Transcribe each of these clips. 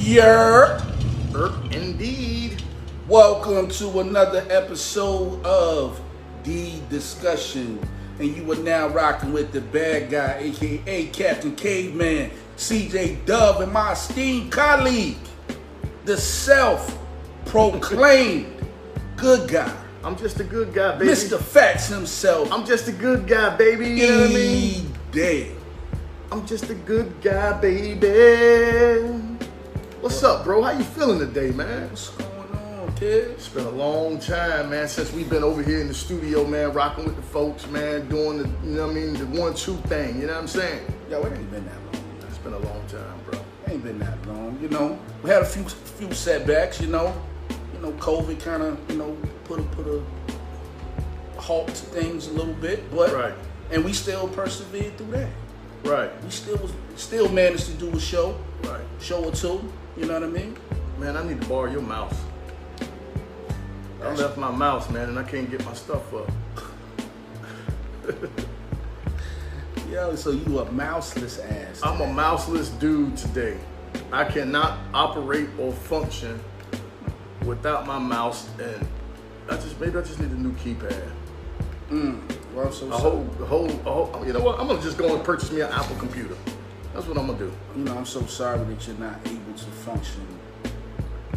Yeah. Indeed. Welcome to another episode of The Discussion. And you are now rocking with the bad guy, aka Captain Caveman, CJ Dove, and my esteemed colleague, the self-proclaimed good guy. I'm just a good guy, baby. Mr. Fats himself. I'm just a good guy, baby. You know what I mean? Day. I'm just a good guy, baby. What's up, bro? How you feeling today, man? What's going on, kid? It's been a long time, man, since we've been over here in the studio, man, rocking with the folks, man, doing the, you know what I mean, the 1-2 thing, you know what I'm saying? Yo, it ain't been that long. It's been a long time, bro. It ain't been that long, you know. We had a few setbacks, you know. COVID kind of, put a halt to things a little bit, but Right. And we still persevered through that. Right. We still managed to do a show or two. You know what I mean? Man, I need to borrow your mouse. I left my mouse, man, and I can't get my stuff up. Yo, so you a mouseless ass. I'm a mouseless dude today. I cannot operate or function without my mouse, and maybe I just need a new keypad. Well, I'm so A sorry. whole. You know what? I'm gonna just go and purchase me an Apple computer. That's what I'm gonna do. I'm so sorry that you're not able to function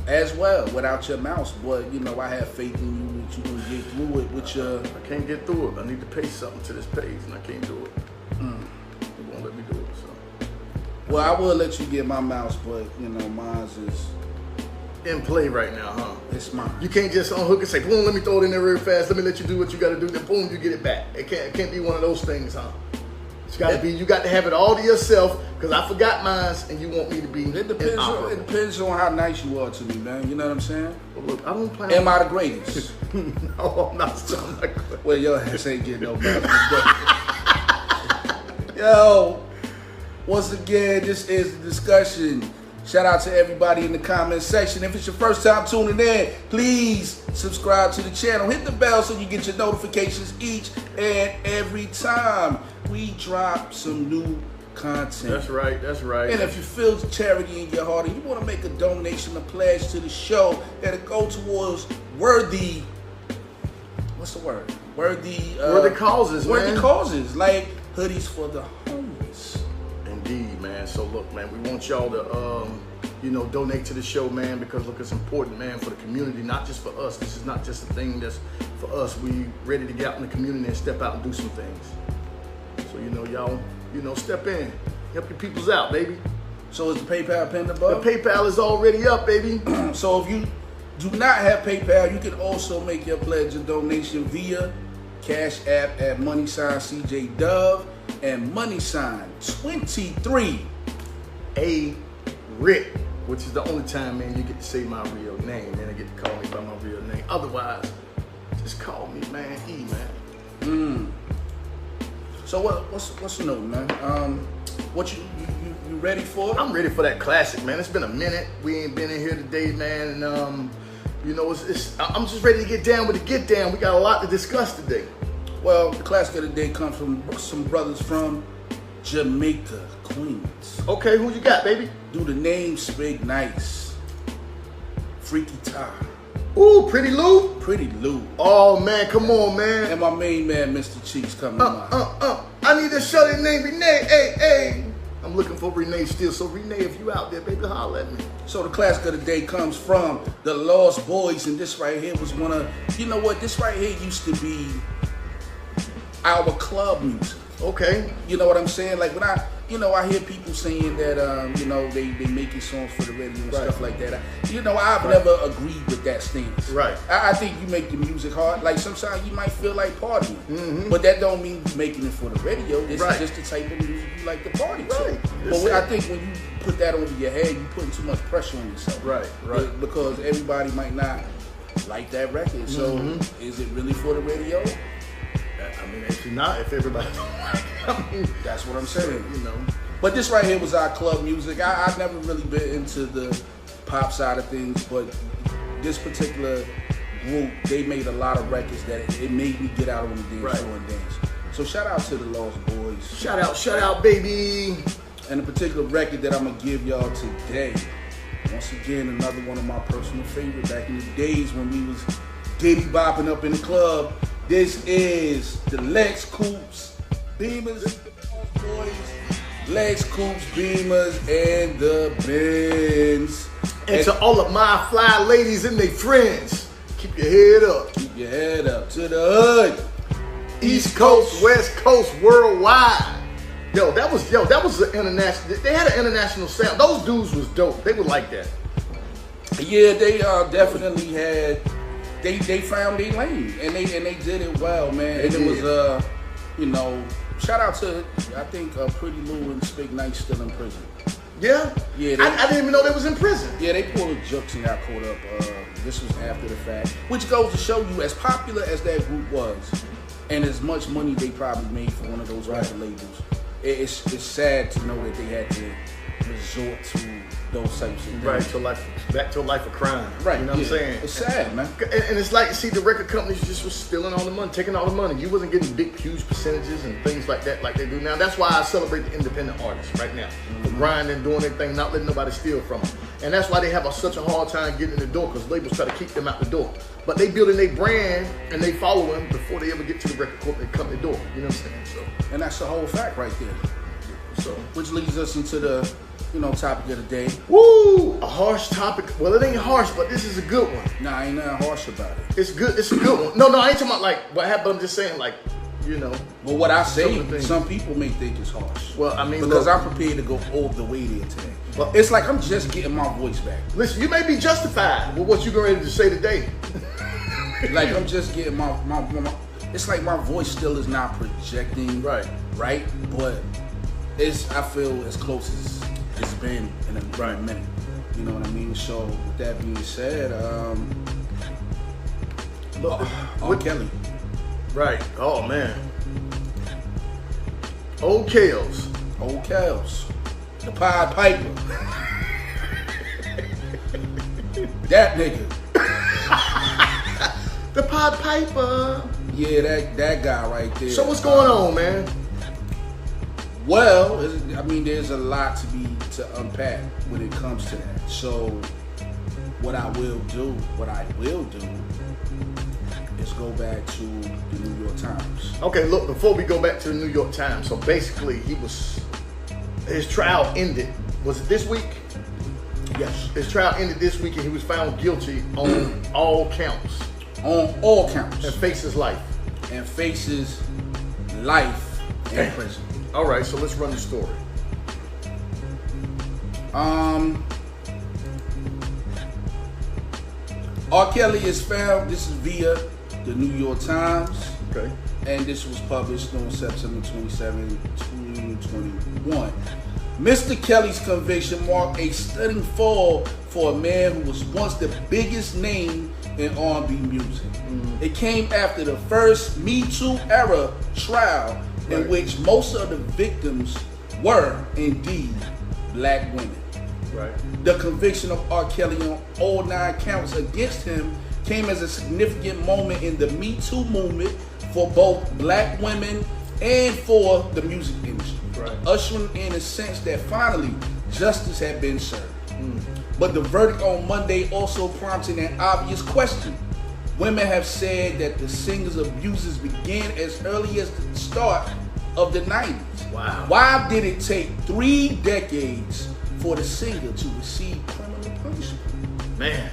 as well without your mouse. But I have faith in you that you can get through it with your. I can't get through it. I need to pay something to this page, and I can't do it. It won't let me do it. So. Well, I will let you get my mouse, but mine's is In play right now, huh? it's mine. You can't just unhook and say, boom, let me throw it in there real fast. Let me let you do what you got to do. Then boom, you get it back. It can't be one of those things, huh? It's got to be. You got to have it all to yourself. Because I forgot mine, and you want me to be. It depends on how nice you are to me, man. You know what I'm saying? But look, I don't plan. Am I the greatest? No, I'm not. I'm not good. Well, your ass ain't getting no mouse. Yo, once again, this is The Discussion. Shout out to everybody in the comment section. If it's your first time tuning in, please subscribe to the channel. Hit the bell so you get your notifications each and every time we drop some new content. That's right. That's right. And if you feel charity in your heart and you want to make a donation, a pledge to the show that'll go towards worthy, what's the word? Worthy causes, man. Worthy causes, like hoodies for the homeless. Indeed, man. So look, man, we want y'all to, donate to the show, man, because look, it's important, man, for the community, not just for us. This is not just a thing that's for us. We ready to get out in the community and step out and do some things. So, y'all, step in, help your peoples out, baby. So is the PayPal pinned above? The PayPal is already up, baby. So if you do not have PayPal, you can also make your pledge or donation via Cash App at $CJ Dove and $23. A Rick, which is the only time, man, you get to say my real name, man. I get to call me by my real name. Otherwise, just call me, man, E, man. So what's new, man? What you ready for? I'm ready for that classic, man. It's been a minute. We ain't been in here today, man, and I'm just ready to get down with the get down. We got a lot to discuss today. Well, the classic of the day comes from some brothers from Jamaica, Queens. Okay, who you got, baby? Do the name speak nice? Freaky Ty. Ooh, Pretty Lou. Pretty Lou. Oh man, come on, man. And my main man, Mr. Cheeks, coming to mind. I need to show that name Renee. Hey. I'm looking for Renee still. So Renee, if you out there, baby, holler at me. So the classic of the day comes from the Lost Boys, and this right here was one of, this right here used to be our club music. Okay. You know what I'm saying? Like when I hear people saying that, they making songs for the radio and stuff like that. I've never agreed with that stance. Right. I think you make the music hard. Like sometimes you might feel like partying, but that don't mean you making it for the radio. This is just the type of music you like to party to. Right. But I think when you put that over your head, you putting too much pressure on yourself. Right. Because everybody might not like that record. So is it really for the radio? I mean, if everybody don't like it, that's what I'm saying. But this right here was our club music. I've never really been into the pop side of things, but this particular group, they made a lot of records that it made me get out on the dance floor and dance. So shout out to the Lost Boys. Shout out, baby. And the particular record that I'm gonna give y'all today Once again, another one of my personal favorites back in the days when we was diddy bopping up in the club. This is the Lex Coops, Beamers, boys. Lex Coops, Beamers, and the Benz. And to all of my fly ladies and their friends, keep your head up. Keep your head up to the hood. East Coast, West Coast, worldwide. Yo, that was an international. They had an international sound. Those dudes was dope. They were like that. Yeah, they definitely had. They found their lane and they did it well, man. And it was you know, shout out to I think Pretty Lou and Spig Knight still in prison. Yeah, yeah. I didn't even know they was in prison. Yeah, they pulled a jokes and got caught up. This was after the fact, which goes to show you, as popular as that group was, and as much money they probably made for one of those record labels, it's sad to know that they had to resort to those types of things. Right, back to a life of crime. Right, you know what I'm saying? It's sad, man. And it's like, see, the record companies just was stealing all the money, taking all the money. You wasn't getting big, huge percentages and things like that like they do now. That's why I celebrate the independent artists right now. For grinding, doing their thing, not letting nobody steal from them. And that's why they have such a hard time getting in the door, because labels try to keep them out the door. But they building their brand and they follow them before they ever get to the record company door. You know what I'm saying? So, and that's the whole fact right there. So, which leads us into the, topic of the day. Woo! A harsh topic. Well, it ain't harsh, but this is a good one. Nah, ain't nothing harsh about it. It's good. It's a good one. No, I ain't talking about like what happened. I'm just saying, like, But what I say, some people may think it's harsh. Well, I mean, because I'm prepared to go all the way there today. But it's like I'm just getting my voice back. Listen, you may be justified with what you're ready to say today. Like I'm just getting my it's like my voice still is not projecting. Right. But I feel as close as it's been in a minute. You know what I mean? So with that being said, R. Kelly. Right. Oh man. Old Kels. The Pied Piper. That nigga. The Pied Piper. Yeah, that guy right there. So what's going on, man? Well, I mean, there's a lot to unpack when it comes to that. So, what I will do is go back to the New York Times. Okay, look, before we go back to the New York Times, so basically his trial ended. Was it this week? Yes. His trial ended this week and he was found guilty on all counts. On all counts. And faces life. And faces life in prison. All right, so let's run the story. R. Kelly is found, this is via the New York Times. Okay. And this was published on September 27, 2021. Mr. Kelly's conviction marked a stunning fall for a man who was once the biggest name in R&B music. It came after the first Me Too era trial in which most of the victims were indeed black women. Right. The conviction of R. Kelly on all 9 counts against him came as a significant moment in the Me Too movement for both black women and for the music industry, ushering in a sense that finally justice had been served. But the verdict on Monday also prompted an obvious question. Women have said that the singer's abuses began as early as the start of the 90s. Wow. Why did it take 3 decades for the singer to receive criminal punishment? Man.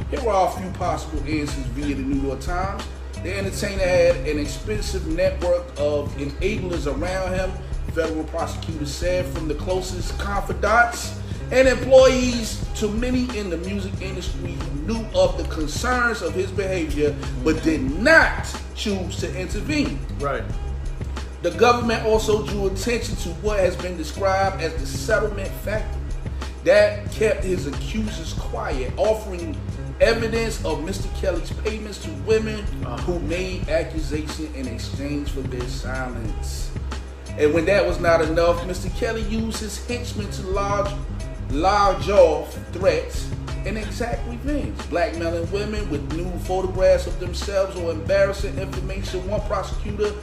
Here are a few possible answers via the New York Times. The entertainer had an expensive network of enablers around him, federal prosecutors said, from the closest confidants and employees to many in the music industry who knew of the concerns of his behavior but did not choose to intervene. Right. The government also drew attention to what has been described as the settlement factor that kept his accusers quiet, offering evidence of Mr. Kelly's payments to women who made accusations in exchange for their silence. And when that was not enough, Mr. Kelly used his henchmen to lodge off threats and exact revenge, blackmailing women with nude photographs of themselves or embarrassing information. One prosecutor,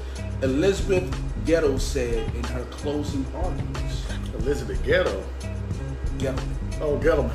Elizabeth Ghetto, said in her closing arguments. Elizabeth Ghetto? Ghetto. Oh, Ghetto.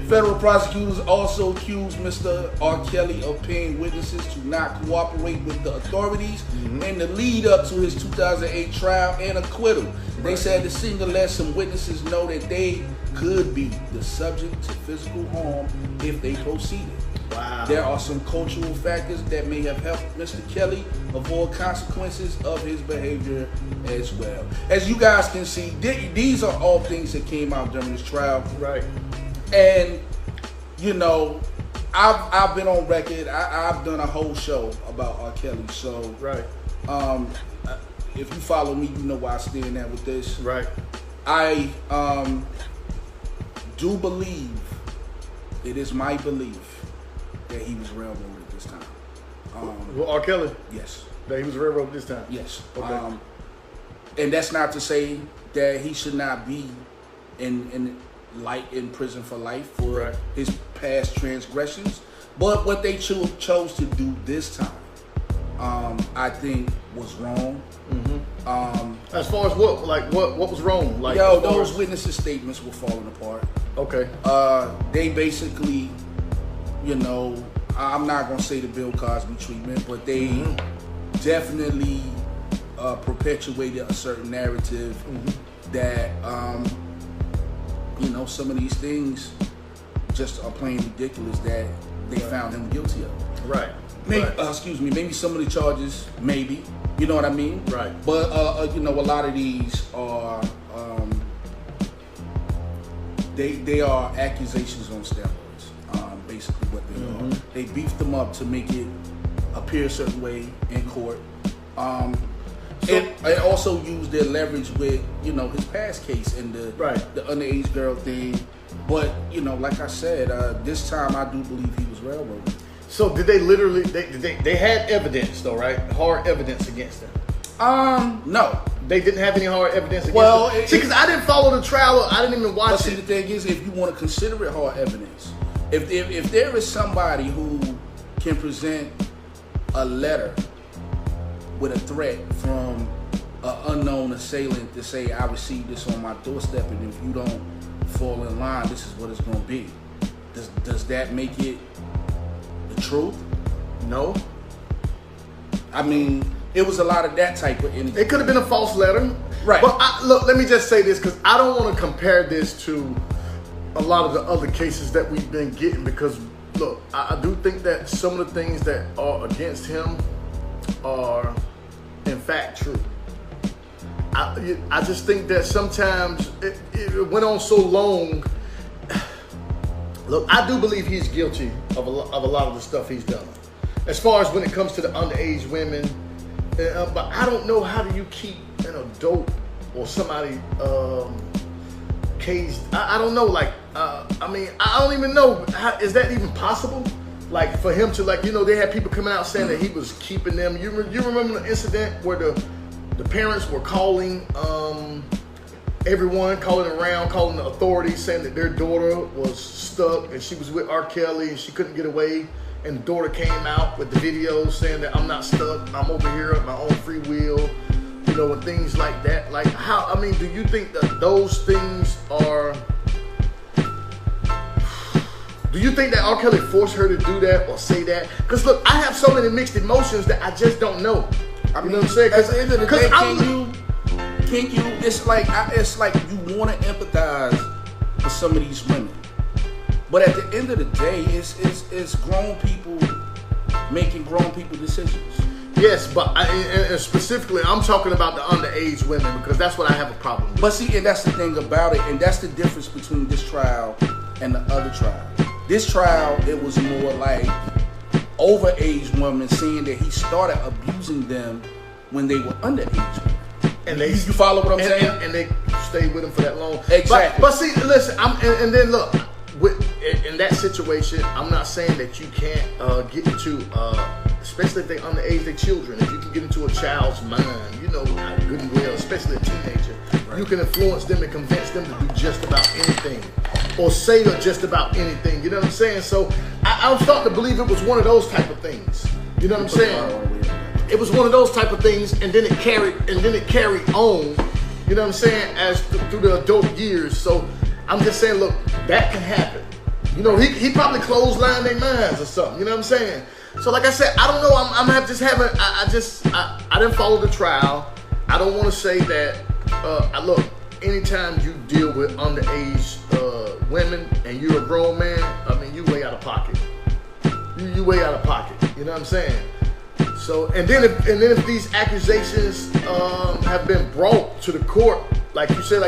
Federal prosecutors also accused Mr. R. Kelly of paying witnesses to not cooperate with the authorities in the lead up to his 2008 trial and acquittal. They said the singer let some witnesses know that they could be the subject to physical harm if they proceeded. Wow. There are some cultural factors that may have helped Mr. Kelly avoid consequences of his behavior as well. As you guys can see, these are all things that came out during this trial. Right. And, you know, I've been on record. I've done a whole show about R. Kelly. So, Right. If you follow me, you know where I stand at with this. Right. I do believe, it is my belief, that he was railroaded this time. Well, R. Kelly, Yes. that he was railroaded this time. Yes. Okay. And that's not to say that he should not be in prison for life for Right. his past transgressions. But what they chose to do this time, I think was wrong. As far as what was wrong? Like, Yo, as far those as- witnesses' statements were falling apart. Okay. They basically, you know, I'm not gonna say the Bill Cosby treatment, but they definitely perpetuated a certain narrative that, you know, some of these things just are plain ridiculous that they found him guilty of. Right. Maybe, Right. maybe some of the charges, maybe, you know what I mean? Right. But you know, a lot of these are they are accusations on steroids. Basically, what they are. They beefed them up to make it appear a certain way in court. And also used their leverage with, you know, his past case and the underage girl thing. But, you know, like I said, this time I do believe he was railroaded. So did they literally? They had evidence though, right? Hard evidence against them. No. They didn't have any hard evidence against Well, them. See, because I didn't follow the trial. I didn't even watch But see, it. the thing is, if you want to consider it hard evidence, if there is somebody who can present a letter with a threat from an unknown assailant to say, I received this on my doorstep, and if you don't fall in line, this is what it's going to be. Does that make it the truth? No. I mean, it was a lot of that type of energy. It could have been a false letter. Right. But look, let me just say this, because I don't want to compare this to a lot of the other cases that we've been getting, because look, I do think that some of the things that are against him are in fact true. I just think that sometimes it went on so long. Look, I do believe he's guilty of a lot of the stuff he's done. As far as when it comes to the underage women, but I don't know, how do you keep an adult or somebody caged? I don't know, like, I mean, I don't even know, is that even possible? Like, for him to, like, you know, they had people coming out saying that he was keeping them. You remember the incident where the parents were calling everyone, calling around, calling the authorities, saying that their daughter was stuck and she was with R. Kelly and she couldn't get away. And the daughter came out with the video saying that I'm not stuck, I'm over here at my own free will, you know, and things like that. Like, how, I mean, do you think that those things are, do you think that R. Kelly forced her to do that or say that? Because look, I have so many mixed emotions that I just don't know. I mean, you know what I'm saying? at the end of the day, can you? It's like you want to empathize with some of these women, but at the end of the day, it's grown people making grown people decisions. Yes, but and specifically, I'm talking about the underage women, because that's what I have a problem with. But see, and that's the thing about it, and that's the difference between this trial and the other trial. This trial, it was more like overage women saying that he started abusing them when they were underage. And they, you follow what I'm saying? And they stayed with him for that long. Exactly. But see, listen, and then look, in that situation, I'm not saying that you can't get into, especially if they're underage, they're children. If you can get into a child's mind, you know, good and well, especially a teenager, you can influence them and convince them to do just about anything, or say just about anything. You know what I'm saying? So I'm starting to believe it was one of those type of things. You know what I'm saying? It was one of those type of things, and then it carried on. You know what I'm saying? As through the adult years. So I'm just saying, look, that can happen. You know, he probably clotheslined their minds or something. You know what I'm saying? So like I said, I don't know. I'm just having. I didn't follow the trial. I don't want to say that. Look, anytime you deal with underage women and you're a grown man, I mean, you way out of pocket. You way out of pocket. You know what I'm saying? So and then if these accusations have been brought to the court, like you said,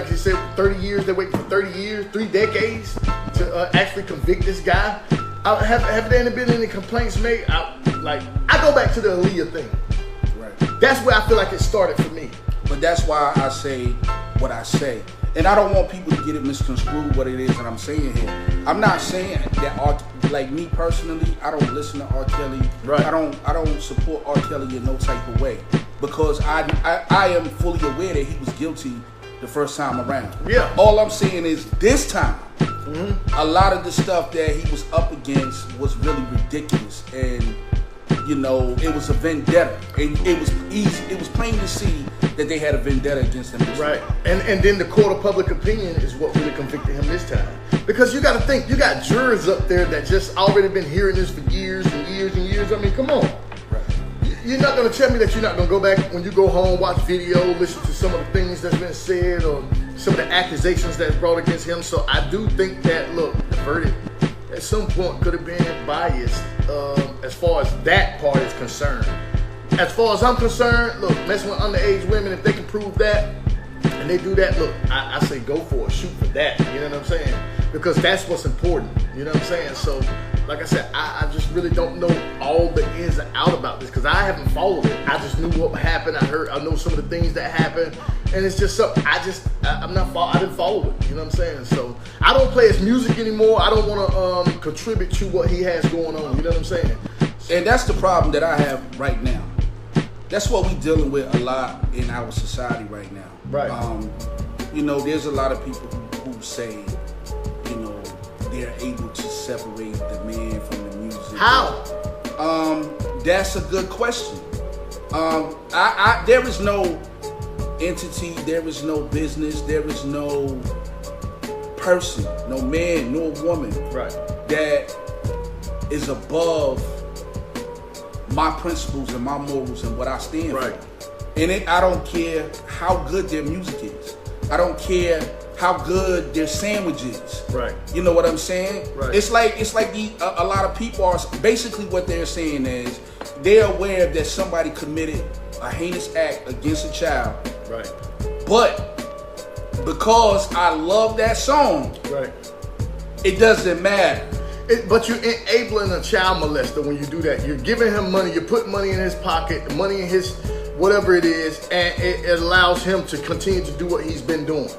30 years, they're waiting for 30 years, 3 decades to actually convict this guy. Have there been any complaints made? I go back to the Aaliyah thing. Right. That's where I feel like it started for me. But that's why I say what I say. And I don't want people to get it misconstrued what it is that I'm saying here. I'm not saying that like me personally, I don't listen to R. Kelly. Right. I don't support R. Kelly in no type of way. Because I am fully aware that he was guilty the first time around. Yeah. All I'm saying is this time, a lot of the stuff that he was up against was really ridiculous, and you know, it was a vendetta, and it was easy. It was plain to see that they had a vendetta against him. Right, and then the court of public opinion is what really convicted him this time. Because you got to think, you got jurors up there that just already been hearing this for years and years and years. I mean, come on. You're not going to tell me that you're not going to go back when you go home, watch video, listen to some of the things that's been said or some of the accusations that's brought against him. So I do think that, look, the verdict at some point could have been biased as far as that part is concerned. As far as I'm concerned, look, messing with underage women, if they can prove that and they do that, look, I say go for it, shoot for that. You know what I'm saying? Because that's what's important. You know what I'm saying? So, like I said, I just really don't know all the ins and out about this because I haven't followed it. I just knew what happened. I know some of the things that happened, and it's just something I didn't follow it. You know what I'm saying? So I don't play his music anymore. I don't want to contribute to what he has going on. You know what I'm saying? And that's the problem that I have right now. That's what we're dealing with a lot in our society right now. Right. You know, there's a lot of people who say, you know, they're able to separate the man from the music. How? That's a good question. There is no entity, there is no business, there is no person, no man, no woman, right, that is above my principles and my morals and what I stand right. for. And I don't care how good their music is. I don't care how good their sandwich is. Right. You know what I'm saying? Right. It's like a lot of people are basically what they're saying is they're aware that somebody committed a heinous act against a child. Right. But because I love that song, right, it doesn't matter. But you're enabling a child molester when you do that. You're giving him money. You're putting money in his pocket, money in his whatever it is, and it allows him to continue to do what he's been doing.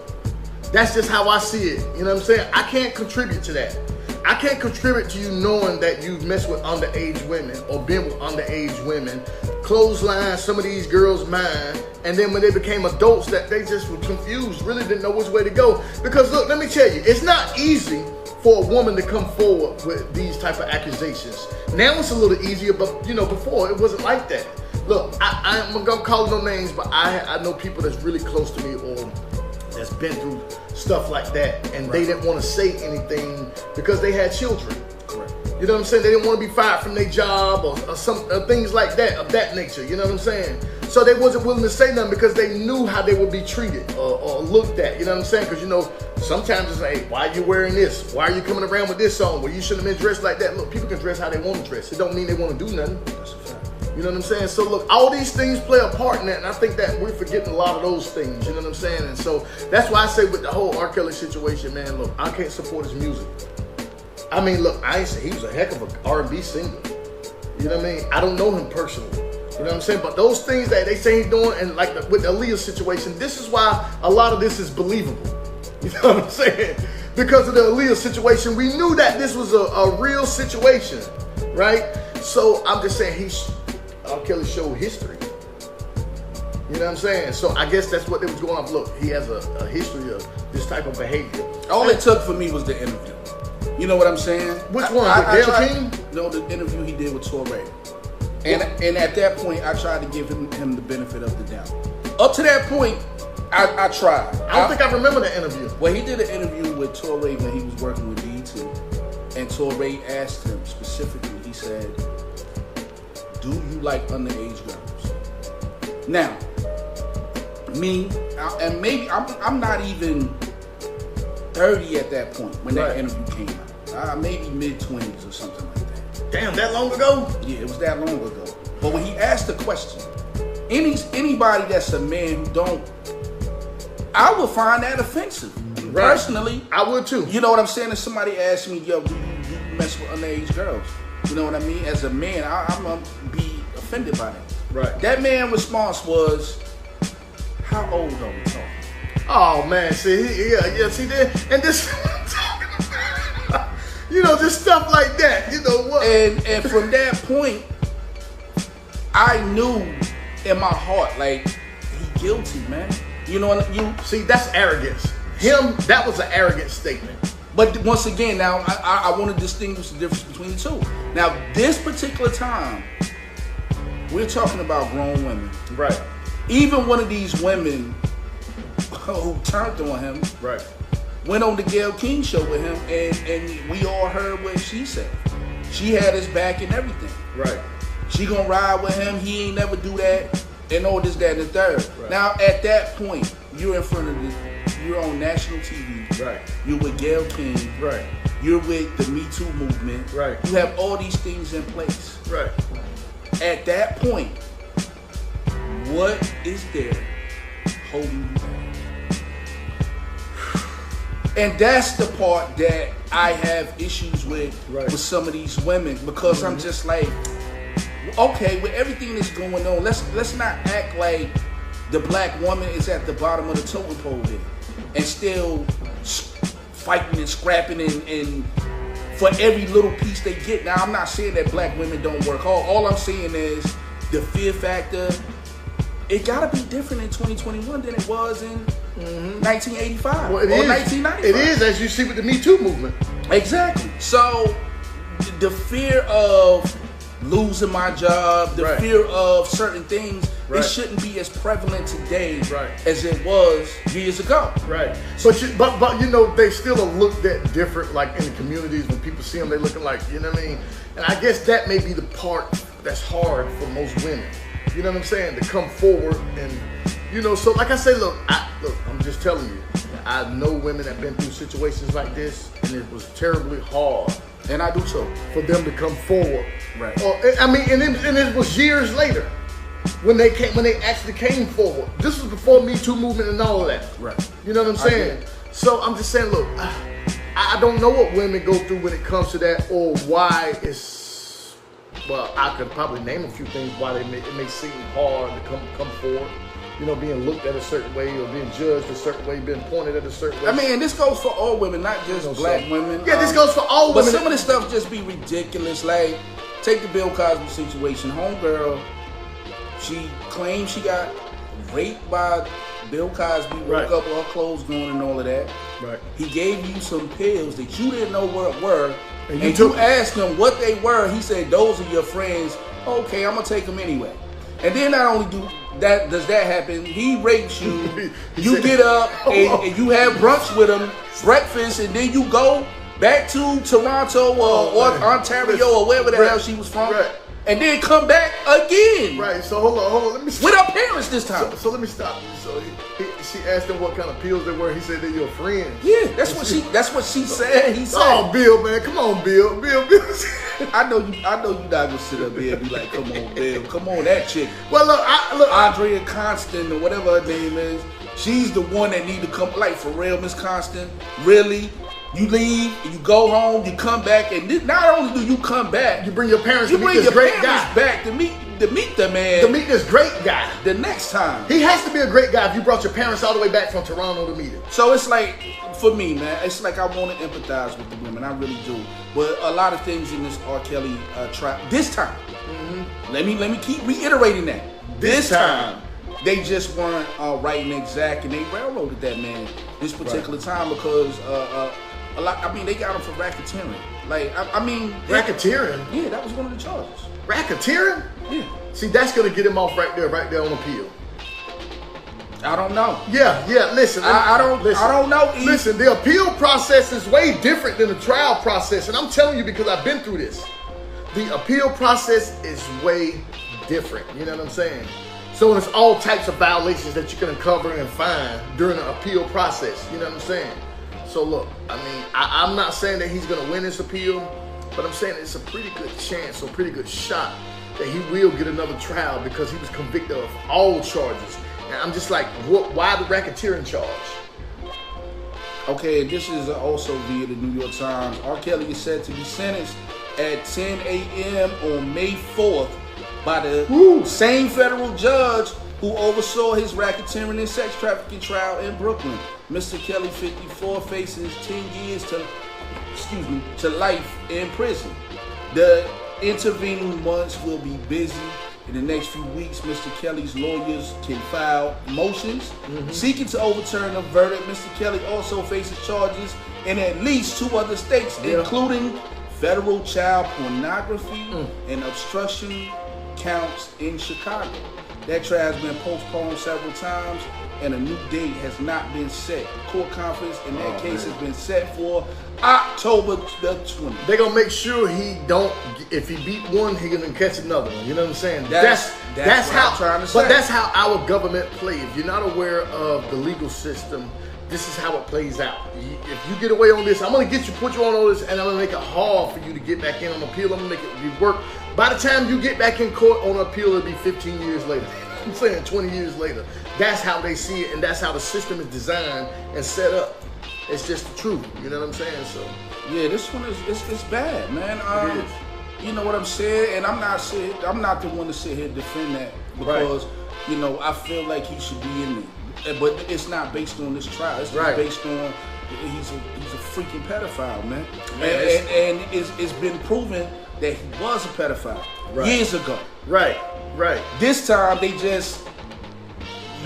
That's just how I see it. You know what I'm saying? I can't contribute to that. I can't contribute to you knowing that you've messed with underage women or been with underage women, clothesline some of these girls' mind, and then when they became adults that they just were confused, really didn't know which way to go. Because look, let me tell you, it's not easy for a woman to come forward with these type of accusations. Now it's a little easier, but you know, before it wasn't like that. Look, I'm gonna call no names, but I know people that's really close to me or that's been through stuff like that, and right, they didn't want to say anything because they had children. Correct. You know what I'm saying? They didn't want to be fired from their job or some things like that, of that nature. You know what I'm saying? So they wasn't willing to say nothing because they knew how they would be treated or looked at. You know what I'm saying? Because, you know, sometimes it's like, hey, why are you wearing this? Why are you coming around with this on? Well, you shouldn't have been dressed like that. Look, people can dress how they want to dress. It don't mean they want to do nothing. That's a fact. You know what I'm saying? So look, all these things play a part in that, and I think that we're forgetting a lot of those things. You know what I'm saying? And so that's why I say with the whole R. Kelly situation, man, look, I can't support his music. I mean, look, I ain't say he was a heck of a R&B singer. You know what I mean? I don't know him personally. You know what I'm saying? But those things that they say he's doing, and like with the Aaliyah situation, this is why a lot of this is believable. You know what I'm saying? Because of the Aaliyah situation, we knew that this was a real situation, right? So I'm just saying R. Kelly showed history. You know what I'm saying? So I guess that's what they was going off. Look, he has a history of this type of behavior. All it took for me was the interview. You know what I'm saying? Which one? The Gayle King? No, the interview he did with Torre. And at that point, I tried to give him the benefit of the doubt. Up to that point, I tried. I don't think I remember the interview. Well, he did an interview with Touré when he was working with BET, and Touré asked him specifically. He said, "Do you like underage girls?" Now, me, and maybe I'm not even 30 at that point when that interview came out. Maybe mid-20s or something like that. Damn, that long ago? Yeah, it was that long ago. But when he asked the question, anybody that's a man who don't, I would find that offensive. Right. Personally. I would too. You know what I'm saying? If somebody asks me, yo, do you mess with underage girls? You know what I mean? As a man, I'm going to be offended by that. Right. That man's response was, how old are we talking? Oh man, see, see that, and this, you know, just stuff like that. You know what? And from that point, I knew in my heart, like, he guilty, man. You know what you see? That's arrogance. That was an arrogant statement. But once again, now I want to distinguish the difference between the two. Now, this particular time, we're talking about grown women. Right. Even one of these women who turned on him, right, went on the Gayle King show with him, and we all heard what she said. She had his back and everything. Right. She gonna ride with him. He ain't never do that, and all this, that, and the third. Right. Now, at that point, you're in front of you're on national TV. Right. You're with Gayle King. Right. You're with the Me Too movement. Right. You have all these things in place. Right. At that point, what is there holding you back? And that's the part that I have issues with some of these women, because I'm just like, okay, with everything that's going on, let's not act like the black woman is at the bottom of the totem pole here and still fighting and scrapping and for every little piece they get. Now, I'm not saying that black women don't work hard. All I'm saying is the fear factor, it gotta be different in 2021 than it was in 1985 or 1995. It is, as you see with the Me Too movement. Exactly. So the fear of losing my job, the fear of certain things, it shouldn't be as prevalent today as it was years ago. Right. But you know, they still are looked at different, like in the communities when people see them, they looking like, you know what I mean? And I guess that may be the part that's hard for most women. You know what I'm saying? To come forward and, you know, so like I say, look, I'm just telling you, I know women that have been through situations like this, and it was terribly hard. And I do so. For them to come forward. Right. I mean, and it was years later when they actually came forward. This was before Me Too movement and all of that. Right. You know what I'm saying? So I'm just saying, look, I don't know what women go through when it comes to that, or why it's, well, I could probably name a few things why it may seem hard to come forward. You know, being looked at a certain way or being judged a certain way, being pointed at a certain way. I mean, and this goes for all women, not just black women. Yeah, this goes for all women. But some of this stuff just be ridiculous. Like, take the Bill Cosby situation. Homegirl, she claimed she got raped by Bill Cosby, woke up with her clothes going and all of that. Right. He gave you some pills that you didn't know what were, and you asked him what they were. He said, "Those are your friends." Okay, I'm gonna take them anyway. And then not only does that happen, he rapes you. You get up and you have brunch with him, breakfast, and then you go back to Toronto or Ontario or wherever the hell she was from, and then come back again. Right. So hold on. Let me stop. With her parents this time. So let me stop you. So she asked him what kind of pills they were. He said they're your friends. Yeah, that's what she said. He said, "Oh, Bill, man, come on, Bill. I know you not gonna sit up here and be like, come on, Bill, come on, that chick. Well, look, Andrea Constant or whatever her name is. She's the one that need to come. Like, for real, Miss Constant, really? You leave, you go home, you come back, and not only do you come back, you bring your parents to meet this great guy. Back to meet the man. To meet this great guy. The next time. He has to be a great guy if you brought your parents all the way back from Toronto to meet him. So it's like, for me, man, it's like I want to empathize with the women. I really do. But a lot of things in this R. Kelly trial, this time, let me keep reiterating that. This time, they just weren't right and exact, and they railroaded that man this particular time because a lot. I mean, they got him for racketeering. Like, I mean, racketeering. Yeah, that was one of the charges. Racketeering. Yeah. See, that's gonna get him off right there on appeal. I don't know. Yeah. Listen, I don't know. E. Listen, the appeal process is way different than the trial process, and I'm telling you because I've been through this. The appeal process is way different. You know what I'm saying? So there's all types of violations that you can uncover and find during the appeal process. You know what I'm saying? So look, I mean, I'm not saying that he's going to win this appeal, but I'm saying it's a pretty good chance or pretty good shot that he will get another trial because he was convicted of all charges. And I'm just like, why the racketeering charge? Okay, this is also via the New York Times. R. Kelly is said to be sentenced at 10 a.m. on May 4th by the same federal judge who oversaw his racketeering and sex trafficking trial in Brooklyn. Mr. Kelly, 54, faces 10 years to life in prison. The intervening months will be busy. In the next few weeks, Mr. Kelly's lawyers can file motions seeking to overturn the verdict. Mr. Kelly also faces charges in at least 2 other states, including federal child pornography and obstruction counts in Chicago. That trial has been postponed several times, and a new date has not been set. Court conference in that case has been set for October the 20th. They're gonna make sure he don't. If he beat one, he gonna catch another one. You know what I'm saying? That's how I'm trying to say. But that's how our government plays. If you're not aware of the legal system, this is how it plays out. If you get away on this, I'm gonna put you on all this, and I'm gonna make it hard for you to get back in on appeal. I'm gonna make it work. By the time you get back in court on appeal, it'll be 15 years later. I'm saying 20 years later. That's how they see it, and that's how the system is designed and set up. It's just the truth. You know what I'm saying? So yeah, this one is it's bad, man. It is. You know what I'm saying? And I'm not the one to sit here and defend that because you know I feel like he should be in there, but it's not based on this trial. It's just based on he's a freaking pedophile, man. And it's been proven that he was a pedophile years ago. Right. This time they just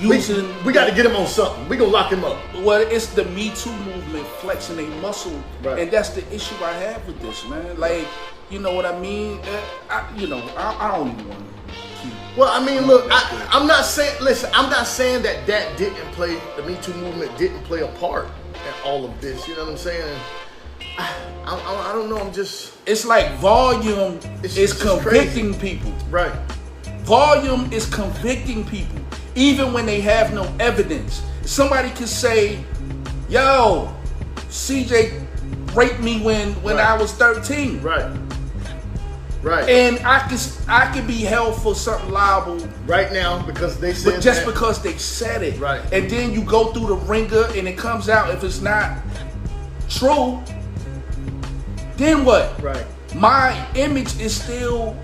using. We got to get him on something. We gonna lock him up. Well, it's the Me Too movement flexing a muscle, and that's the issue I have with this, man. Like, you know what I mean? I don't even want to keep. Well, I mean, look, I'm not saying. Listen, I'm not saying that didn't play. The Me Too movement didn't play a part in all of this. You know what I'm saying? I don't know. I'm just. It's like volume is convicting people. Right. Volume is convicting people, even when they have no evidence. Somebody could say, "Yo, CJ raped me when I was 13." Right. And I could be held for something liable right now because they said because they said it. Right. And then you go through the ringer and it comes out if it's not true. Then what? Right. My image is still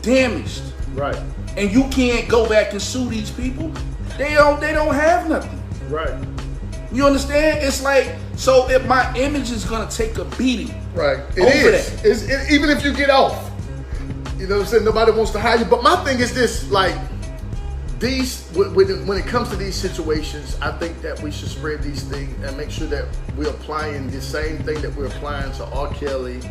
damaged. Right. And you can't go back and sue these people. They don't have nothing. Right. You understand? It's like, so if my image is gonna take a beating. Right. It is. Even if you get off. You know what I'm saying? Nobody wants to hire you. But my thing is this, like, when it comes to these situations, I think that we should spread these things and make sure that we're applying the same thing that we're applying to R. Kelly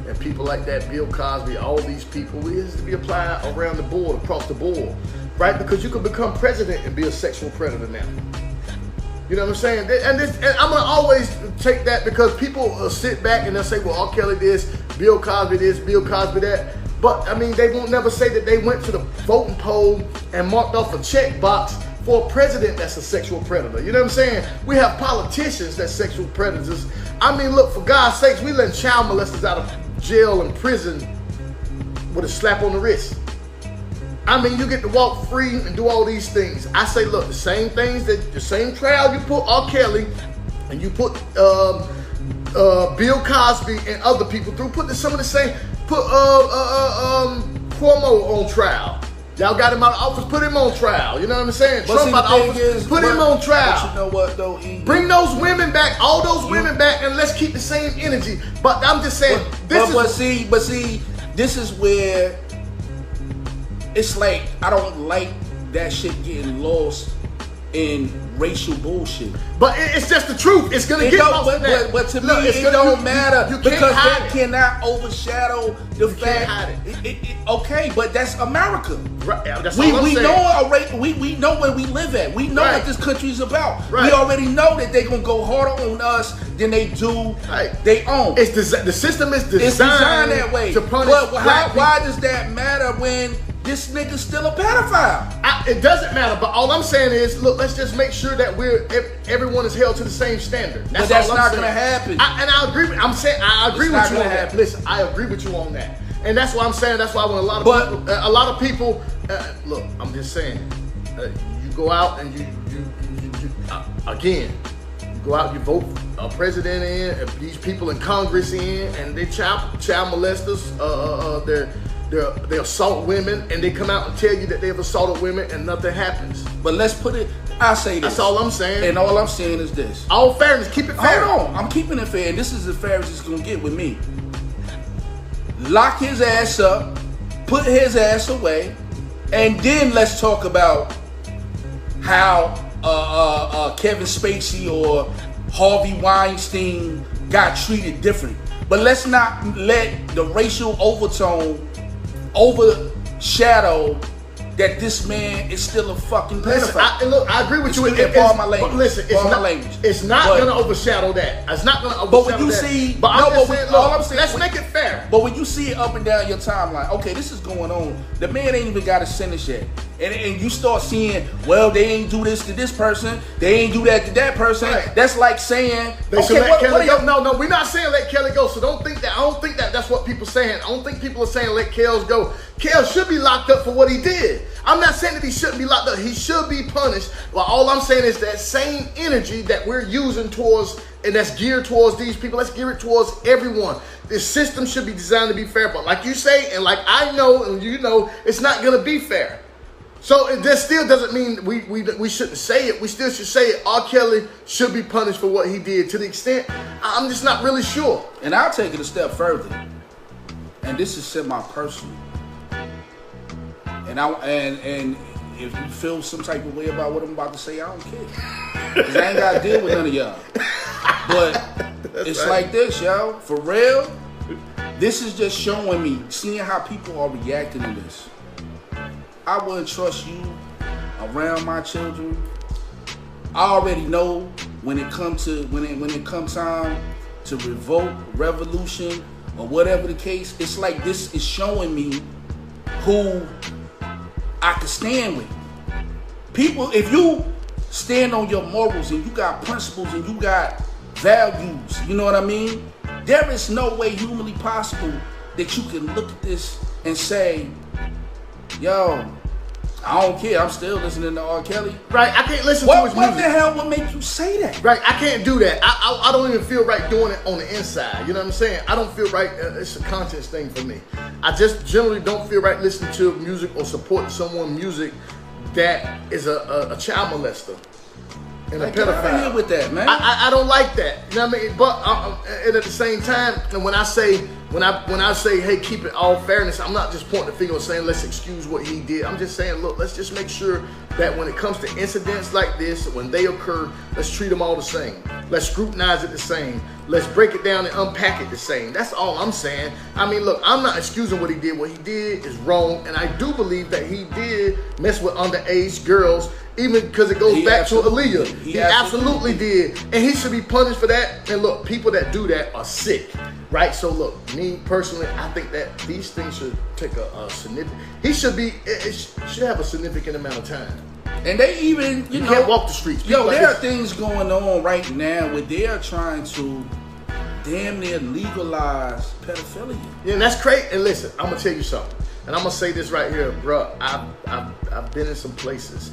and people like that, Bill Cosby, all these people. We has to be applied around the board, across the board, right? Because you can become president and be a sexual predator now. You know what I'm saying? And I'm gonna always take that because people sit back and they'll say, "Well, R. Kelly this, Bill Cosby this, Bill Cosby that." But I mean, they won't never say that they went to the voting poll and marked off a check box for a president that's a sexual predator. You know what I'm saying? We have politicians that's sexual predators. I mean, look, for God's sakes, we letting child molesters out of jail and prison with a slap on the wrist. I mean, you get to walk free and do all these things. I say, look, the same trial you put R. Kelly and you put Bill Cosby and other people through, put Cuomo on trial. Y'all got him out of office, put him on trial. You know what I'm saying? Trump out of office, put him on trial. But you know what though? Bring those women back, all those women back, and let's keep the same energy. But I'm just saying, but see, this is where it's like I don't like that shit getting lost in racial bullshit. But it's just the truth. It's gonna get lost in that. But to me, Look, it don't matter you can't because hide that it. cannot overshadow the You fact. can't hide it. Okay, but that's America. Right, that's We all I'm saying. know we know where we live at. We know Right. what this country is about. Right. We already know that they're gonna go harder on us than they do Right. they own. It's the system is designed, It's designed that way. to punish But black people. why does that matter when this nigga's still a pedophile? It doesn't matter, but all I'm saying is, look, let's just make sure that everyone is held to the same standard. That's all I'm not saying. gonna happen. And I agree. I'm saying I agree It's with not you gonna on that. happen. Listen, I agree with you on that, and that's why I'm saying. That's why when a lot of people, look, I'm just saying, you go out and you again. You go out, you vote a president in, these people in Congress in, and they child molesters. They assault women, and they come out and tell you that they've assaulted women, and nothing happens. But let's put it. I say this. That's all I'm saying. And all I'm saying is this. All fairness, keep it fair. Hold on, I'm keeping it fair, and this is as fair as it's gonna get with me. Lock his ass up, put his ass away, and then let's talk about how Kevin Spacey or Harvey Weinstein got treated different. But let's not let the racial overtone overshadow that this man is still a fucking Listen, pedophile. I agree with you. Pardon my language. But listen, it's not But- going to overshadow that. It's not going to overshadow But when you that. see, but I'm just saying, all look, I'm saying, let's make it fair. But when you see it up and down your timeline, okay, this is going on. The man ain't even got a sentence yet, and you start seeing, well, they ain't do this to this person, they ain't do that to that person. Right. That's like saying, They should okay, let Kelly what go. are you? No, we're not saying let Kelly go. So don't think that. I don't think that that's what people saying. I don't think people are saying let Kels go. Kels should be locked up for what he did. I'm not saying that he shouldn't be locked up. He should be punished. Well, all I'm saying is that same energy that we're using towards, and that's geared towards these people, let's gear it towards everyone. This system should be designed to be fair. But like you say, and like I know, and you know, it's not going to be fair. So that still doesn't mean we shouldn't say it. We still should say it. R. Kelly should be punished for what he did. To the extent, I'm just not really sure. And I'll take it a step further, and this is semi-personal. And if you feel some type of way about what I'm about to say, I don't care. Because I ain't got to deal with none of y'all. But it's right. like this, yo. For real, this is just showing me, seeing how people are reacting to this. I wouldn't trust you around my children. I already know when it come time to revolt, revolution, or whatever the case, it's like this is showing me who I could stand with. People, if you stand on your morals and you got principles and you got values, you know what I mean? There is no way humanly possible that you can look at this and say, yo, I don't care, I'm still listening to R. Kelly. Right? I can't listen to his What music. the hell would make you say that? Right? I can't do that. I don't even feel right doing it on the inside. You know what I'm saying? I don't feel right. It's a conscience thing for me. I just generally don't feel right listening to music or supporting someone's music that is a child molester and Like, a get out of pedophile. here with that, man. I don't like that. You know what I mean? But and at the same time, and when I say hey, keep it all fairness, I'm not just pointing the finger and saying let's excuse what he did. I'm just saying, look, let's just make sure that when it comes to incidents like this, when they occur, let's treat them all the same. Let's scrutinize it the same. Let's break it down and unpack it the same. That's all I'm saying. I mean, look, I'm not excusing what he did. What he did is wrong, and I do believe that he did mess with underage girls, even because it goes He back to absolutely Aaliyah. did. He absolutely did, and he should be punished for that. And look, people that do that are sick, right? So look, me personally, I think that these things should take a significant. He should be. It should have a significant amount of time. And they even, you know, Can't walk the streets. People Yo, like there are this. things going on right now where they are trying to damn near legalize pedophilia. Yeah, and that's crazy. And listen, I'm gonna tell you something, and I'm gonna say this right here, bro. I've been in some places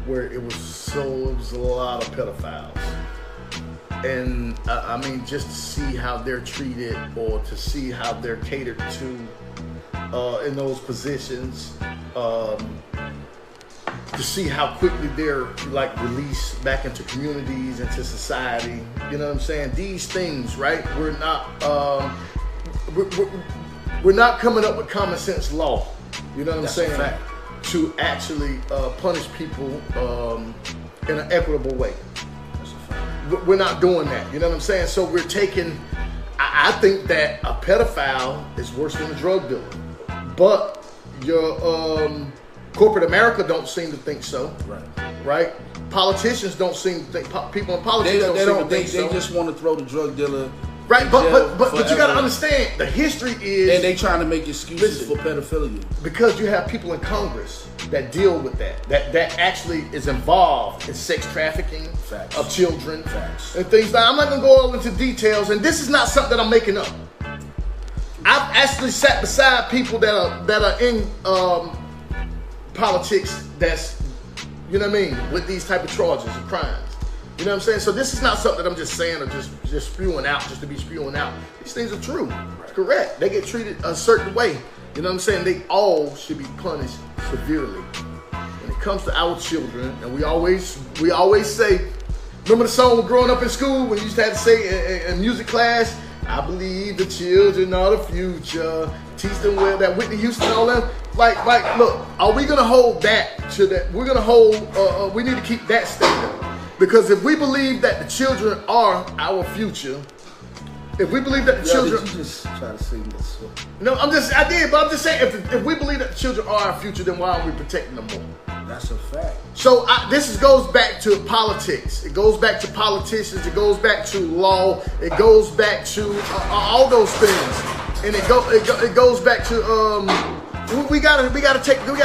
where it was a lot of pedophiles, and I mean, just to see how they're treated or to see how they're catered to in those positions. To see how quickly they're like released back into communities, into society. You know what I'm saying? These things, right? We're not coming up with common sense law. You know what I'm That's a saying? fact. To actually punish people in an equitable way. That's a fact. We're not doing that. You know what I'm saying? So we're taking. I think that a pedophile is worse than a drug dealer, but your corporate America don't seem to think so. Right? Politicians don't seem to think. People in politics don't seem to think so. They just want to throw the drug dealer. Right, but you got to understand the history is, and they trying to make excuses for pedophilia because you have people in Congress that deal with that actually is involved in sex trafficking of children and things like. I'm not gonna go all into details, and this is not something that I'm making up. I've actually sat beside people that are in politics that's, you know what I mean, with these type of charges of crimes. You know what I'm saying? So this is not something that I'm just saying or just spewing out just to be spewing out. These things are true. It's correct. They get treated a certain way. You know what I'm saying? They all should be punished severely. When it comes to our children, and we always say, remember the song we're growing up in school when you used to have to say in music class, I believe the children are the future. Teach them well, that Whitney Houston and all that. Like, look, are we gonna hold that to that? We're gonna hold. We need to keep that standard. Because if we believe that the children are our future, if we believe that the children, did you just try to sing this song? No, I did, but I'm just saying, if we believe that the children are our future, then why aren't we protecting them more? That's a fact. So this goes back to politics. It goes back to politicians. It goes back to law. It goes back to all those things, and it goes back to we gotta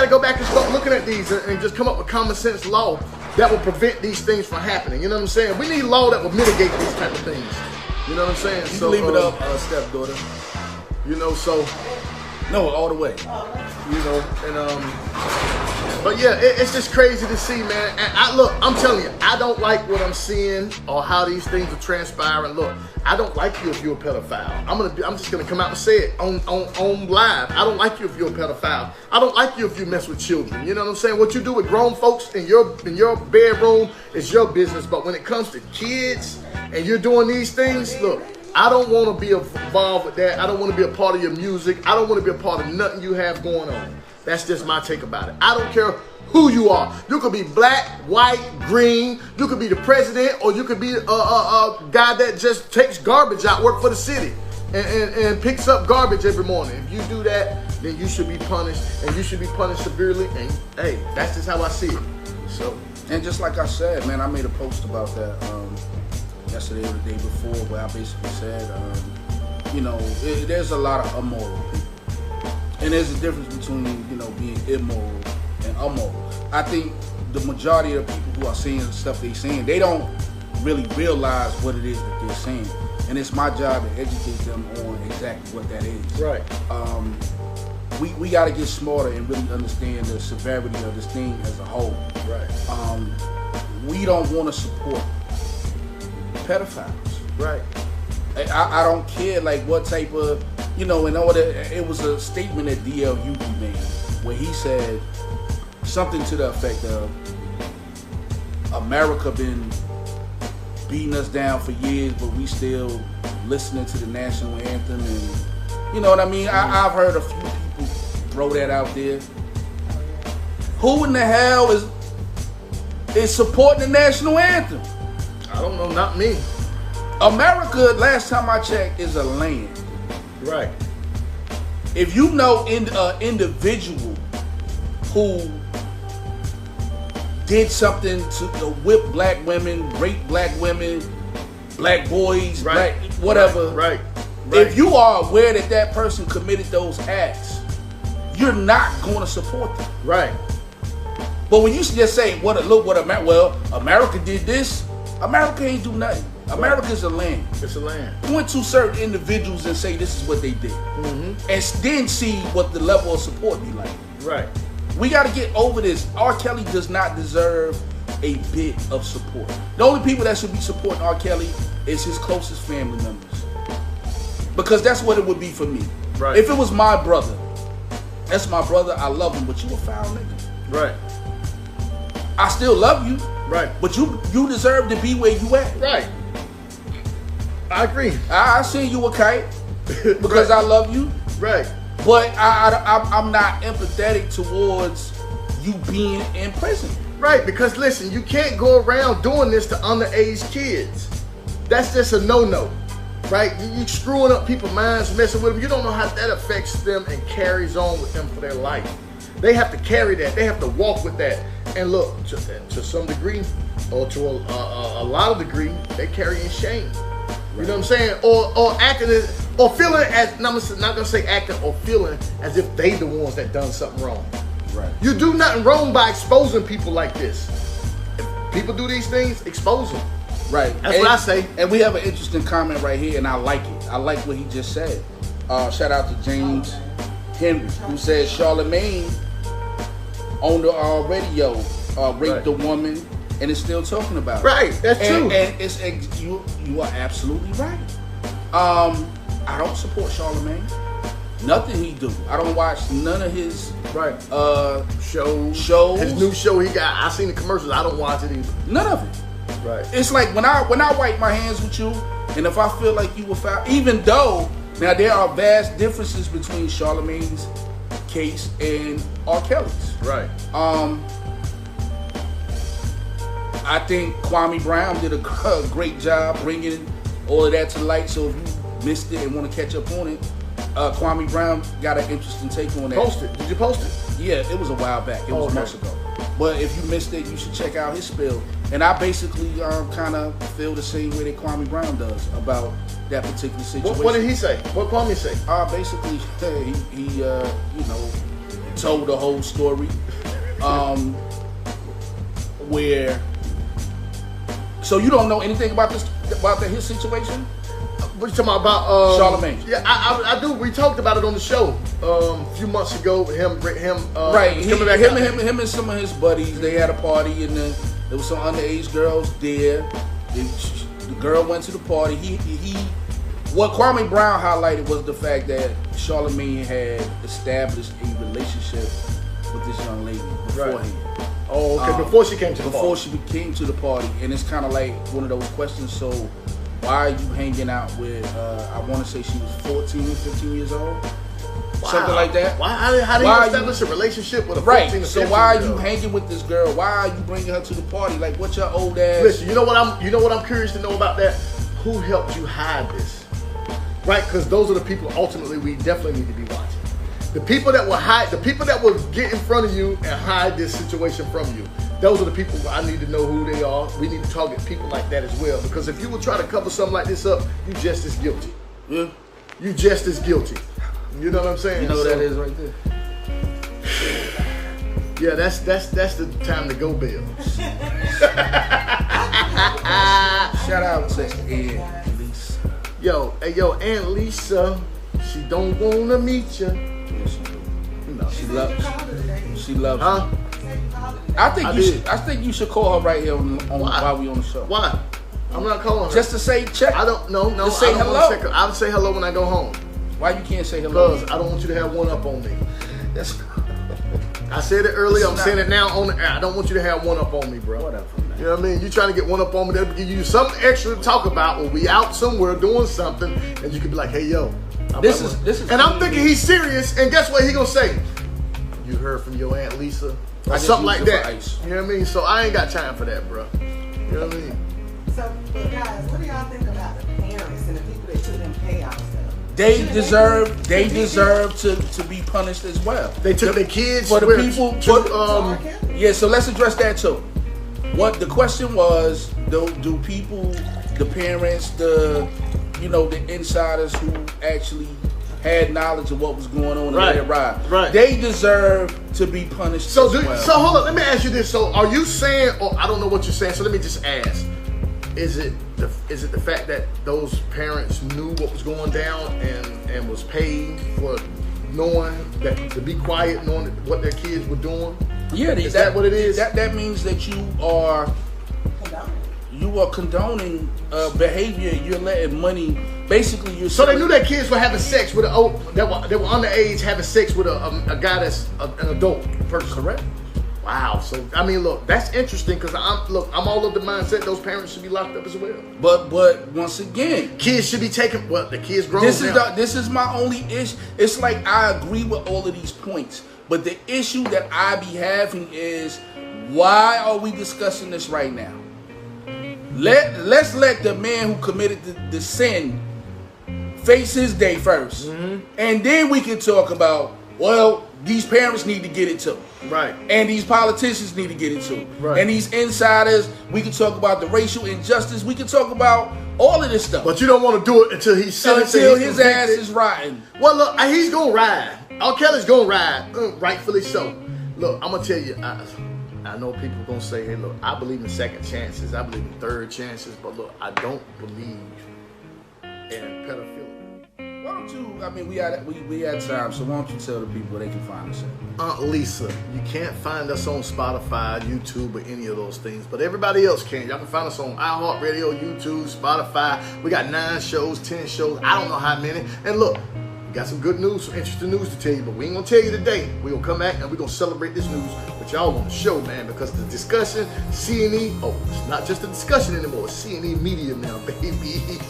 go back and start looking at these and just come up with common sense law that will prevent these things from happening. You know what I'm saying? We need law that will mitigate these type of things. You know what I'm saying? So leave it up, stepdaughter. You know, so no, all the way. You know, and but yeah, it's just crazy to see, man. And I'm telling you, I don't like what I'm seeing or how these things are transpiring. Look, I don't like you if you're a pedophile. I'm just gonna come out and say it on live. I don't like you if you're a pedophile. I don't like you if you mess with children. You know what I'm saying? What you do with grown folks in your bedroom is your business. But when it comes to kids and you're doing these things, look, I don't want to be involved with that. I don't want to be a part of your music. I don't want to be a part of nothing you have going on. That's just my take about it. I don't care who you are. You could be black, white, green. You could be the president, or you could be a guy that just takes garbage out, work for the city, and picks up garbage every morning. If you do that, then you should be punished, and you should be punished severely. And hey, that's just how I see it. So, and just like I said, man, I made a post about that yesterday or the day before, where I basically said, there's a lot of immoral people. And there's a difference between, being immoral and immoral. I think the majority of the people who are saying the stuff they're saying, they don't really realize what it is that they're saying. And it's my job to educate them on exactly what that is. Right. We got to get smarter and really understand the severity of this thing as a whole. Right. We don't want to support pedophiles. Right. I don't care what type of, and all that. It was a statement that D.L. Hughley made where he said something to the effect of, America been beating us down for years, but we still listening to the national anthem, and you know what I mean? I've heard a few people throw that out there. Who in the hell is supporting the national anthem? I don't know, not me. America, last time I checked, is a land. Right. If you know an individual who did something to whip black women, rape black women, black boys, right, black whatever. Right. If you are aware that that person committed those acts, you're not going to support them. Right. But when you just say, America did this, America ain't do nothing. America is a land. It's a land. Point to certain individuals and say this is what they did, and then see what the level of support be like. Right. We got to get over this. R. Kelly does not deserve a bit of support. The only people that should be supporting R. Kelly is his closest family members, because that's what it would be for me. Right. If it was my brother, that's my brother. I love him, but you a foul nigga. Right. I still love you. Right. But you deserve to be where you at. Right. I agree. I send you a kite because I love you. Right. But I'm not empathetic towards you being in prison. Right, because listen, you can't go around doing this to underage kids. That's just a no-no, right? You screwing up people's minds, messing with them. You don't know how that affects them and carries on with them for their life. They have to carry that. They have to walk with that. And look, to some degree, or to a lot of degree, they carry in shame. You know what I'm saying? Or acting as, or feeling as, not gonna say acting or feeling as if they the ones that done something wrong. Right. You do nothing wrong by exposing people like this. If people do these things, expose them. Right. That's what I say. And we have an interesting comment right here, and I like it. I like what he just said. Shout out to James Henry, who says Charlemagne on the radio raped a woman and is still talking about it. Right, that's true. And you are absolutely right. I don't support Charlemagne. Nothing he do. I don't watch none of his shows. His new show he got. I seen the commercials. I don't watch it either. None of it. Right. It's like when I wipe my hands with you, and if I feel like you were foul, even though now there are vast differences between Charlemagne's case and R. Kelly's. Right. I think Kwame Brown did a great job bringing all of that to light. So if you missed it and want to catch up on it, Kwame Brown got an interesting take on that. Post it. Did you post it? Yeah, it was a while back. It was months ago. But if you missed it, you should check out his spill. And I basically kind of feel the same way that Kwame Brown does about that particular situation. What did he say? What Kwame say? Basically, he told the whole story. Where, so you don't know anything about his situation? What you talking about? Charlemagne. Yeah, I do. We talked about it on the show a few months ago. Him and some of his buddies. They had a party and there was some underage girls there. The girl went to the party. What Kwame Brown highlighted was the fact that Charlemagne had established a relationship with this young lady beforehand. Right. Oh, okay. Before she came to the party. Before she came to the party, and it's kind of like one of those questions. So, why are you hanging out with? I want to say she was 14, 15 years old, something like that. How do you establish a relationship with a 14 or 15 So why are you hanging with this girl? Why are you bringing her to the party? Like, what's your old ass? Listen, you know what I'm curious to know about that? Who helped you hide this? Right, because those are the people ultimately we definitely need to be watching. The people that will hide, the people that will get in front of you and hide this situation from you. Those are the people I need to know who they are. We need to target people like that as well. Because if you will try to cover something like this up, you just as guilty. Yeah. You just as guilty. You know what I'm saying? You know what that is right there. Yeah, that's the time to go, Bill. Shout out to Aunt Lisa. Yo, Aunt Lisa, she don't wanna meet you. No, she loves you. Huh? I think you should call her right here on while we on the show. Why? I'm not calling her. Just to say check. I don't know. No, just say I don't hello. Check her. I'll say hello when I go home. Why you can't say hello? Because I don't want you to have one up on me. That's. I said it earlier. I'm saying it now on the air. I don't want you to have one up on me, bro. Whatever, man. You know what I mean? You trying to get one up on me, that'll give you something extra to talk about when we out somewhere doing something, and you can be like, "Hey, yo, this is." And I'm thinking he's serious, and guess what? He gonna say, "You heard from your Aunt Lisa," or something like that. You know what I mean? So I ain't got time for that, bro. You know what I mean? So, but guys, what do y'all think about the parents and the people that took them payouts? They deserve to be punished as well. They took their kids for the people. Yeah, so let's address that too. What the question was: do people, the parents, the insiders who actually had knowledge of what was going on and let it ride? Right. They deserve to be punished. So, as well. So hold on. Let me ask you this. So, are you saying, or I don't know what you're saying. So, let me just ask. Is it the fact that those parents knew what was going down and was paid for knowing that to be quiet, knowing what their kids were doing? Yeah, is that what it is? That means that you are condoning behavior. You're letting money. Basically, you're. So they knew that kids were having sex with they were underage having sex with a guy that's an adult person. Correct. Wow. So I mean, look, that's interesting because I'm all of the mindset those parents should be locked up as well. But once again, kids should be taken. Well, the kids grown. This is my only issue. It's like I agree with all of these points, but the issue that I be having is Why are we discussing this right now? Let's let the man who committed the sin face his day first, and then we can talk about, well, these parents need to get it too. Right. And these politicians need to get it too. Right. And these insiders, we can talk about the racial injustice. We can talk about all of this stuff. But you don't want to do it until he's sentenced. Until his ass is rotten. Well, look, he's gonna ride. R. Kelly's gonna ride, rightfully so. Look, I'm gonna tell you. I know people are gonna say, "Hey, look, I believe in second chances. I believe in third chances." But look, I don't believe in pedophilia. Why don't you? I mean, we had time, so why don't you tell the people where they can find us at? Aunt Lisa, you can't find us on Spotify, YouTube, or any of those things, but everybody else can. Y'all can find us on iHeartRadio, YouTube, Spotify. We got 9 shows, 10 shows, I don't know how many. And look, we got some good news, some interesting news to tell you, but we ain't gonna tell you today. We're gonna come back and we're gonna celebrate this news with y'all on the show, man, because the discussion, C&E, it's not just a discussion anymore, it's C&E Media now, baby.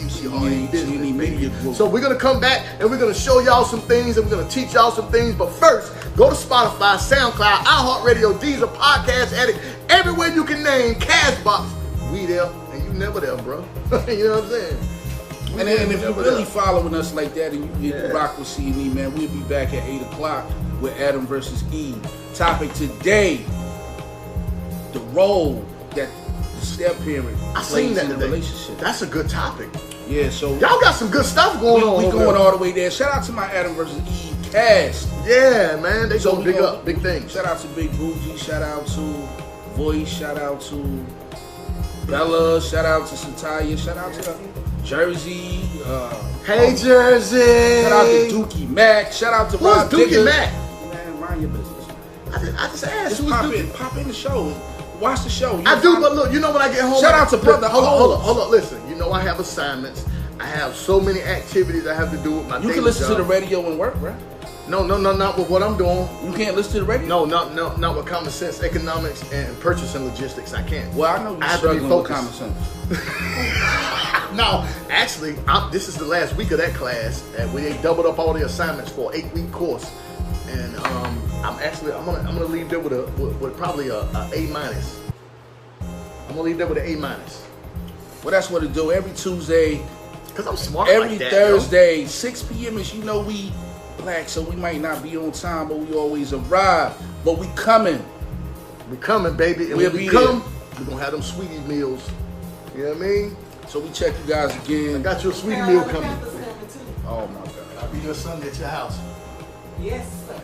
C&E Media Group. So we're gonna come back and we're gonna show y'all some things and we're gonna teach y'all some things. But first, go to Spotify, SoundCloud, iHeartRadio, Deezer, Podcast Addict, everywhere you can name, Castbox. We there and you never there, bro. You know what I'm saying? And if you're really following us like that and you rock with C&E, man, we'll be back at 8 o'clock with Adam versus Eve. Topic today, the role that the step-parent plays in the relationship. That's a good topic. Yeah, so y'all got some good stuff going on. We going all the way there. Shout out to my Adam versus Eve cast. Yeah, man, they so big up, big things. Shout out to Big Bougie. Shout out to Voice. Shout out to Bella. Shout out to Sataya. Shout out to Jersey. Hey, Jersey. Shout out to Dookie Mac. Shout out to Rob Dookie Digger. Mac? Man, mind your business. I just asked. Just pop in the show. Watch the show. I do, but look, you know when I get home. Shout out to brother. Hold up. Listen, you know I have assignments. I have so many activities I have to do with my. You can listen to the radio and work, right? No, not with what I'm doing. You can't listen to the radio? No, not with common sense, economics, and purchasing logistics. I can't. Well, I know you're struggling with common sense. No, actually, this is the last week of that class, and we doubled up all the assignments for an 8-week course, and I'm gonna leave there with probably a A minus. I'm gonna leave there with an A minus. Well, that's what it do. Every Tuesday, cause I'm smart. Every like that, Thursday, yo. 6 p.m. is, you know, we black, so we might not be on time, but we always arrive. But we coming. We coming, baby, and we'll when we come, we're gonna have them sweetie meals. You know what I mean? So we check you guys again. I got your sweetie meal coming. Oh my God. I'll be your Sunday at your house. Yes, sir.